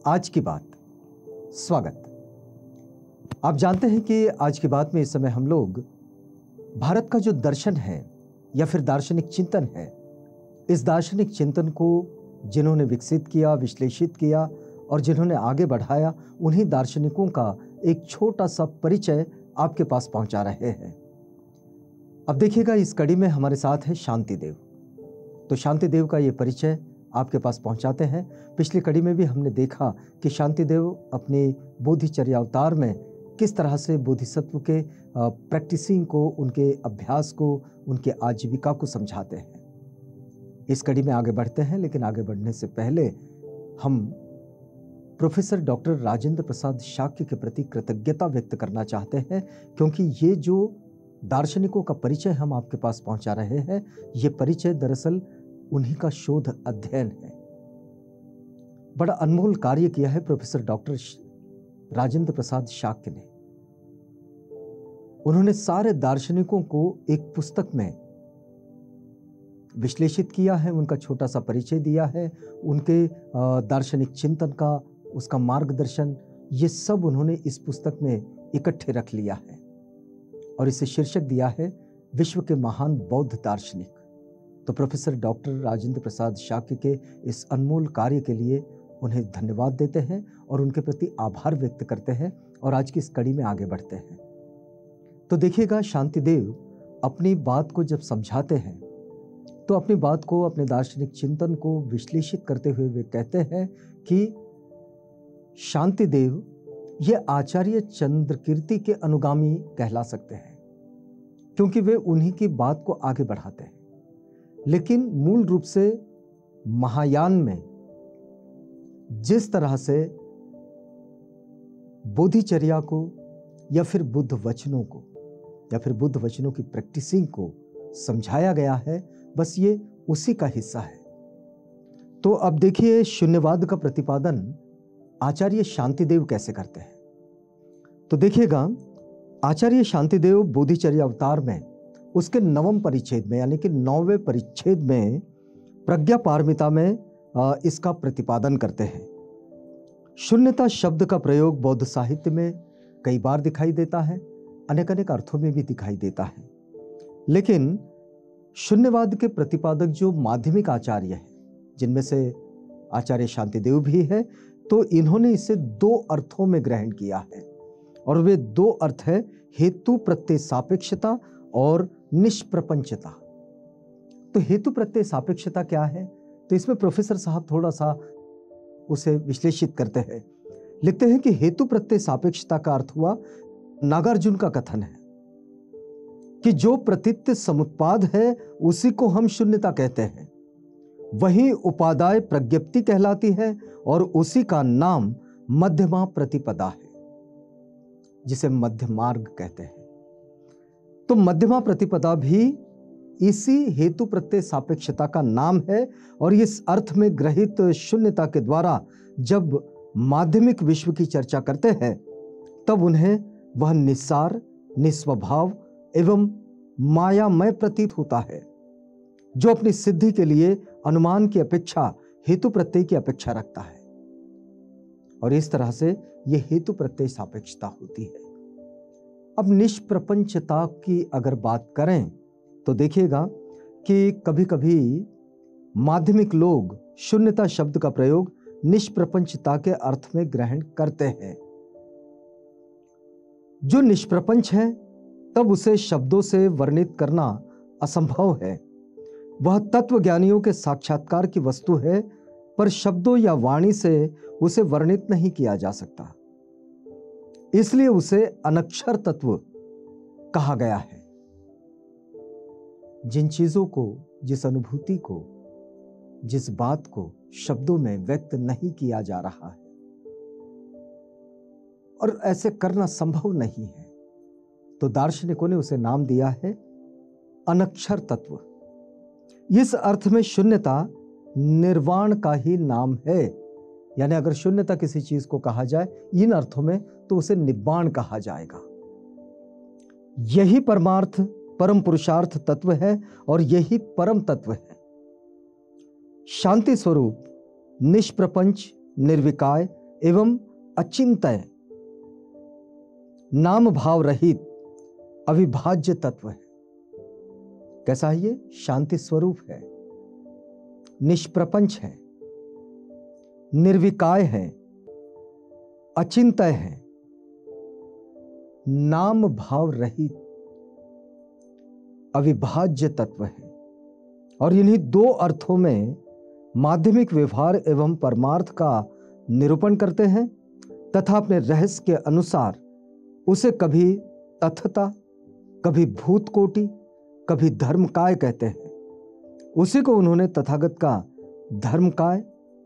आज की बात। स्वागत। आप जानते हैं कि आज की बात में इस समय हम लोग भारत का जो दर्शन है या फिर दार्शनिक चिंतन है, इस दार्शनिक चिंतन को जिन्होंने विकसित किया, विश्लेषित किया और जिन्होंने आगे बढ़ाया, उन्हीं दार्शनिकों का एक छोटा सा परिचय आपके पास पहुंचा रहे हैं। अब देखिएगा, इस कड़ी में हमारे साथ है शांतिदेव। तो शांतिदेव का ये परिचय आपके पास पहुंचाते हैं। पिछली कड़ी में भी हमने देखा कि शांतिदेव अपनी बोधिचर्या अवतार में किस तरह से बोधिसत्व के प्रैक्टिसिंग को, उनके अभ्यास को, उनके आजीविका को समझाते हैं। इस कड़ी में आगे बढ़ते हैं, लेकिन आगे बढ़ने से पहले हम प्रोफेसर डॉक्टर राजेंद्र प्रसाद शाक्य के प्रति कृतज्ञता व्यक्त करना चाहते हैं, क्योंकि ये जो दार्शनिकों का परिचय हम आपके पास पहुंचा रहे हैं, ये परिचय दरअसल उन्हीं का शोध अध्ययन है। बड़ा अनमोल कार्य किया है प्रोफेसर डॉक्टर राजेंद्र प्रसाद शाक्य ने। उन्होंने सारे दार्शनिकों को एक पुस्तक में विश्लेषित किया है, उनका छोटा सा परिचय दिया है, उनके दार्शनिक चिंतन का, उसका मार्गदर्शन, ये सब उन्होंने इस पुस्तक में इकट्ठे रख लिया है और इसे शीर्षक दिया है विश्व के महान बौद्ध दार्शनिक। तो प्रोफेसर डॉक्टर राजेंद्र प्रसाद शाक्य के इस अनमोल कार्य के लिए उन्हें धन्यवाद देते हैं और उनके प्रति आभार व्यक्त करते हैं और आज की इस कड़ी में आगे बढ़ते हैं। तो देखिएगा, शांतिदेव अपनी बात को जब समझाते हैं तो अपनी बात को, अपने दार्शनिक चिंतन को विश्लेषित करते हुए वे कहते हैं कि शांतिदेव ये आचार्य चंद्रकीर्ति के अनुगामी कहला सकते हैं, क्योंकि वे उन्हीं की बात को आगे बढ़ाते हैं। लेकिन मूल रूप से महायान में जिस तरह से बोधिचर्या को या फिर बुद्ध वचनों को या फिर बुद्ध वचनों की प्रैक्टिसिंग को समझाया गया है, बस ये उसी का हिस्सा है। तो अब देखिए, शून्यवाद का प्रतिपादन आचार्य शांतिदेव कैसे करते हैं। तो देखिएगा, आचार्य शांतिदेव बोधिचर्या अवतार में उसके 9वें परिच्छेद में, यानी कि 9वें परिच्छेद में प्रज्ञा पारमिता में इसका प्रतिपादन करते हैं। शून्यता शब्द का प्रयोग बौद्ध साहित्य में कई बार दिखाई देता है, अनेक अनेक अर्थों में भी दिखाई देता है। लेकिन शून्यवाद के प्रतिपादक जो माध्यमिक आचार्य हैं, जिनमें से आचार्य शांतिदेव भी है, तो इन्होंने इसे 2 अर्थों में ग्रहण किया है और वे 2 अर्थ है, हेतु प्रत्यय सापेक्षता और निष्प्रपंचता। तो हेतु प्रत्यय सापेक्षता क्या है? तो इसमें प्रोफेसर साहब थोड़ा सा उसे विश्लेषित करते हैं। लिखते हैं कि हेतु प्रत्यय सापेक्षता का अर्थ हुआ, नागार्जुन का कथन है कि जो प्रतीत्य समुत्पाद है उसी को हम शून्यता कहते हैं, वही उपादाय प्रज्ञप्ति कहलाती है और उसी का नाम मध्यमा प्रतिपदा है, जिसे मध्य मार्ग कहते हैं। तो मध्यमा प्रतिपदा भी इसी हेतु प्रत्यय सापेक्षता का नाम है और इस अर्थ में ग्रहित शून्यता के द्वारा जब माध्यमिक विश्व की चर्चा करते हैं, तब उन्हें वह निस्सार, निस्वभाव एवं मायामय प्रतीत होता है, जो अपनी सिद्धि के लिए अनुमान की अपेक्षा हेतु प्रत्यय की अपेक्षा रखता है। और इस तरह से यह हेतु प्रत्यय सापेक्षता होती है। अब निष्प्रपंचता की अगर बात करें तो देखिएगा कि कभी कभी माध्यमिक लोग शून्यता शब्द का प्रयोग निष्प्रपंचता के अर्थ में ग्रहण करते हैं। जो निष्प्रपंच है, तब उसे शब्दों से वर्णित करना असंभव है। वह तत्वज्ञानियों के साक्षात्कार की वस्तु है, पर शब्दों या वाणी से उसे वर्णित नहीं किया जा सकता। इसलिए उसे अनक्षर तत्व कहा गया है। जिन चीजों को, जिस अनुभूति को, जिस बात को शब्दों में व्यक्त नहीं किया जा रहा है और ऐसे करना संभव नहीं है, तो दार्शनिकों ने उसे नाम दिया है अनक्षर तत्व। इस अर्थ में शून्यता निर्वाण का ही नाम है, यानी अगर शून्यता किसी चीज को कहा जाए इन अर्थों में, तो उसे निब्बाण कहा जाएगा। यही परमार्थ, परम पुरुषार्थ तत्व है और यही परम तत्व है। शांति स्वरूप, निष्प्रपंच, निर्विकार एवं अचिंत्य, नाम भाव रहित अविभाज्य तत्व है। कैसा है ये? शांति स्वरूप है, निष्प्रपंच है, निर्विकार है, अचिंत्य है, नाम भाव रहित अविभाज्य तत्व है। और इन्हीं दो अर्थों में माध्यमिक व्यवहार एवं परमार्थ का निरूपण करते हैं तथा अपने रहस्य के अनुसार उसे कभी तथता, कभी भूतकोटि, कभी धर्मकाय कहते हैं। उसी को उन्होंने तथागत का धर्मकाय,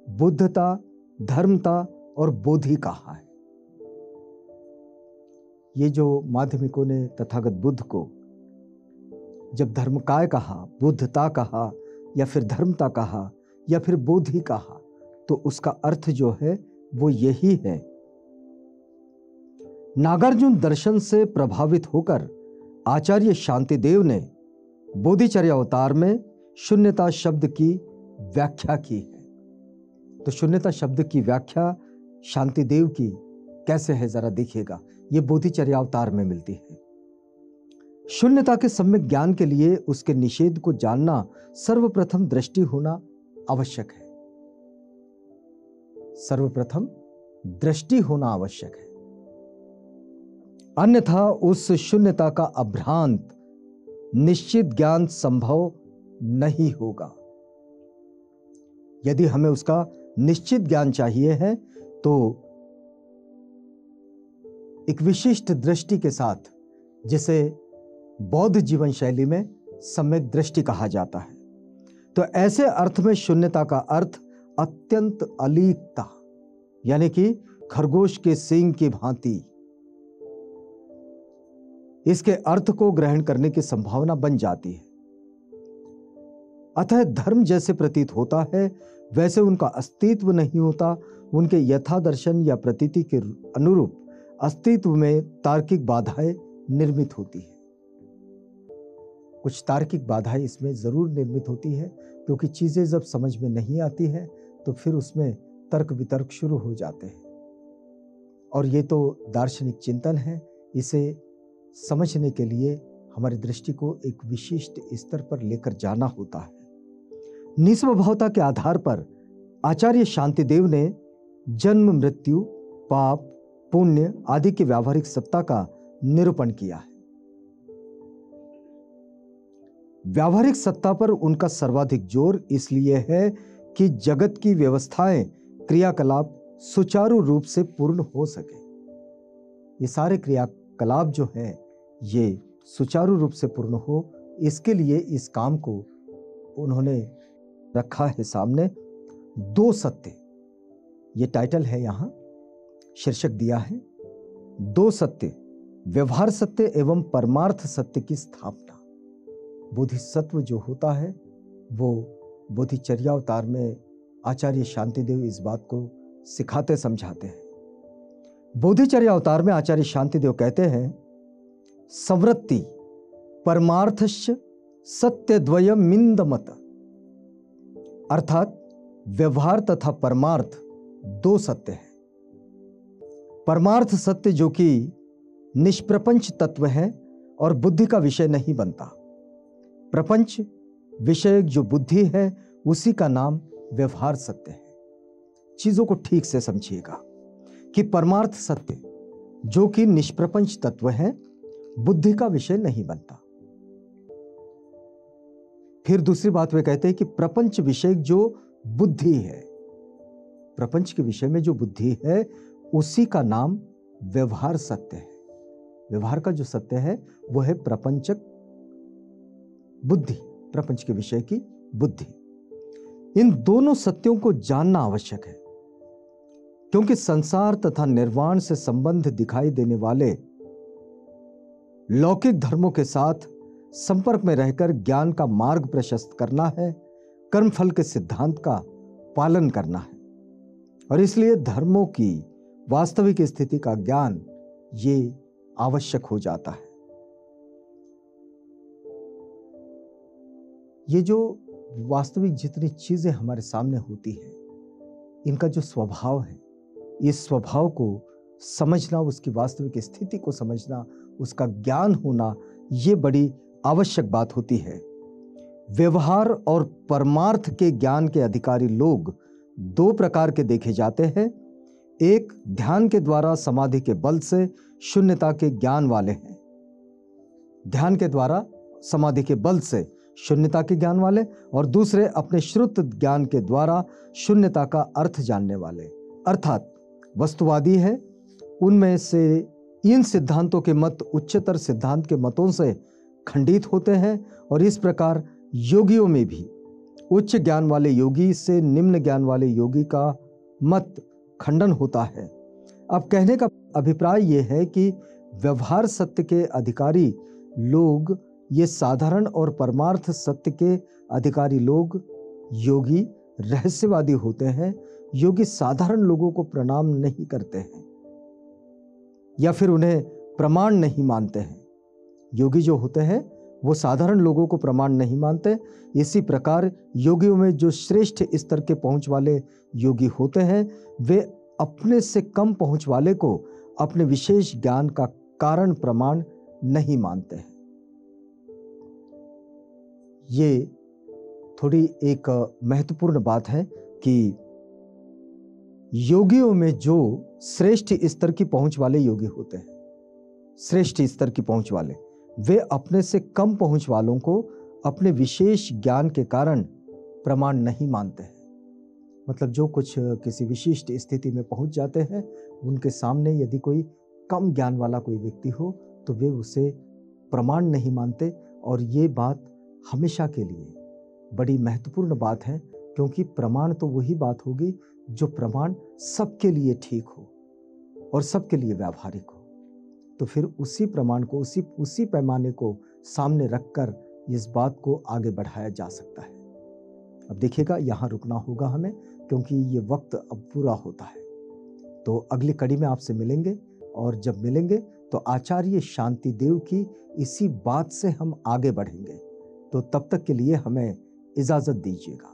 बुद्धता, धर्मता और बोधि कहा है। ये जो माध्यमिकों ने तथागत बुद्ध को जब धर्मकाय कहा, बुद्धता कहा, या फिर धर्मता कहा, या फिर बोधि कहा, तो उसका अर्थ जो है वो यही है। नागार्जुन दर्शन से प्रभावित होकर आचार्य शांतिदेव ने बोधिचर्या अवतार में शून्यता शब्द की व्याख्या की है। तो शून्यता शब्द की व्याख्या शांतिदेव की कैसे है जरा देखिएगा। ये बोधिचर्या अवतार में मिलती है। शून्यता के सम्यक ज्ञान के लिए उसके निषेध को जानना सर्वप्रथम दृष्टि होना आवश्यक है। सर्वप्रथम दृष्टि होना आवश्यक है, अन्यथा उस शून्यता का अभ्रांत निश्चित ज्ञान संभव नहीं होगा। यदि हमें उसका निश्चित ज्ञान चाहिए है तो एक विशिष्ट दृष्टि के साथ, जिसे बौद्ध जीवन शैली में सम्यक दृष्टि कहा जाता है, तो ऐसे अर्थ में शून्यता का अर्थ अत्यंत अलीकता, यानी कि खरगोश के सींग की भांति इसके अर्थ को ग्रहण करने की संभावना बन जाती है। अतः धर्म जैसे प्रतीत होता है वैसे उनका अस्तित्व नहीं होता। उनके यथा दर्शन या प्रतीति के अनुरूप अस्तित्व में तार्किक बाधाएं निर्मित होती है। कुछ तार्किक बाधाएं इसमें जरूर निर्मित होती है, क्योंकि चीजें जब समझ में नहीं आती है तो फिर उसमें तर्क वितर्क शुरू हो जाते हैं। और ये तो दार्शनिक चिंतन है, इसे समझने के लिए हमारी दृष्टि को एक विशिष्ट स्तर पर लेकर जाना होता है। निस्वभावता के आधार पर आचार्य शांतिदेव ने जन्म, मृत्यु, पाप, पुण्य आदि की व्यावहारिक सत्ता का निरूपण किया है। व्यावहारिक सत्ता पर उनका सर्वाधिक जोर इसलिए है कि जगत की व्यवस्थाएं, क्रियाकलाप सुचारू रूप से पूर्ण हो सके। ये सारे क्रियाकलाप जो हैं ये सुचारू रूप से पूर्ण हो, इसके लिए इस काम को उन्होंने रखा है सामने। दो सत्य, ये टाइटल है, यहां शीर्षक दिया है, दो सत्य, व्यवहार सत्य एवं परमार्थ सत्य की स्थापना। बोधिसत्व जो होता है वो बोधिचर्या अवतार में आचार्य शांतिदेव इस बात को सिखाते समझाते हैं। बोधिचर्या अवतार में आचार्य शांतिदेव कहते हैं, संवृत्ति परमार्थश्च सत्यद्वयम मिंदमत, अर्थात व्यवहार तथा परमार्थ दो सत्य है। परमार्थ सत्य जो कि निष्प्रपंच तत्व है और बुद्धि का विषय नहीं बनता। प्रपंच विषयक जो बुद्धि है उसी का नाम व्यवहार सत्य है। चीजों को ठीक से समझिएगा कि परमार्थ सत्य जो कि निष्प्रपंच तत्व है, बुद्धि का विषय नहीं बनता। फिर दूसरी बात वे कहते हैं कि प्रपंच विषयक जो बुद्धि है, प्रपंच के विषय में जो बुद्धि है उसी का नाम व्यवहार सत्य है। व्यवहार का जो सत्य है वो है प्रपंचक बुद्धि, प्रपंच के विषय की बुद्धि। इन दोनों सत्यों को जानना आवश्यक है, क्योंकि संसार तथा निर्वाण से संबंध दिखाई देने वाले लौकिक धर्मों के साथ संपर्क में रहकर ज्ञान का मार्ग प्रशस्त करना है, कर्मफल के सिद्धांत का पालन करना है। और इसलिए धर्मों की वास्तविक स्थिति का ज्ञान ये आवश्यक हो जाता है। ये जो वास्तविक जितनी चीजें हमारे सामने होती हैं, इनका जो स्वभाव है इस स्वभाव को समझना, उसकी वास्तविक स्थिति को समझना, उसका ज्ञान होना, ये बड़ी आवश्यक बात होती है। व्यवहार और परमार्थ के ज्ञान के अधिकारी लोग दो प्रकार के देखे जाते हैं। एक ध्यान के द्वारा समाधि के बल से शून्यता के ज्ञान वाले हैं। ध्यान के द्वारा समाधि के बल से शून्यता के ज्ञान वाले, और दूसरे अपने श्रुत ज्ञान के द्वारा शून्यता का अर्थ जानने वाले, अर्थात वस्तुवादी है। उनमें से इन सिद्धांतों के मत उच्चतर सिद्धांत के मतों से खंडित होते हैं, और इस प्रकार योगियों में भी उच्च ज्ञान वाले योगी से निम्न ज्ञान वाले योगी का मत खंडन होता है। अब कहने का अभिप्राय यह है कि व्यवहार सत्य के अधिकारी लोग, ये साधारण और परमार्थ सत्य के अधिकारी लोग योगी रहस्यवादी होते हैं। योगी साधारण लोगों को प्रणाम नहीं करते हैं या फिर उन्हें प्रमाण नहीं मानते हैं। योगी जो होते हैं वो साधारण लोगों को प्रमाण नहीं मानते। इसी प्रकार योगियों में जो श्रेष्ठ स्तर के पहुंच वाले योगी होते हैं, वे अपने से कम पहुंच वाले को अपने विशेष ज्ञान का कारण प्रमाण नहीं मानते हैं। ये थोड़ी एक महत्वपूर्ण बात है कि योगियों में जो श्रेष्ठ स्तर की पहुंच वाले योगी होते हैं, श्रेष्ठ स्तर की पहुंच वाले, वे अपने से कम पहुंच वालों को अपने विशेष ज्ञान के कारण प्रमाण नहीं मानते हैं। मतलब जो कुछ किसी विशिष्ट स्थिति में पहुंच जाते हैं, उनके सामने यदि कोई कम ज्ञान वाला कोई व्यक्ति हो तो वे उसे प्रमाण नहीं मानते। और ये बात हमेशा के लिए बड़ी महत्वपूर्ण बात है, क्योंकि प्रमाण तो वही बात होगी जो प्रमाण सबके लिए ठीक हो और सबके लिए व्यावहारिक हो। तो फिर उसी प्रमाण को, उसी पैमाने को सामने रखकर इस बात को आगे बढ़ाया जा सकता है। अब देखिएगा, यहाँ रुकना होगा हमें, क्योंकि ये वक्त अब पूरा होता है। तो अगली कड़ी में आपसे मिलेंगे, और जब मिलेंगे तो आचार्य शांति देव की इसी बात से हम आगे बढ़ेंगे। तो तब तक के लिए हमें इजाज़त दीजिएगा।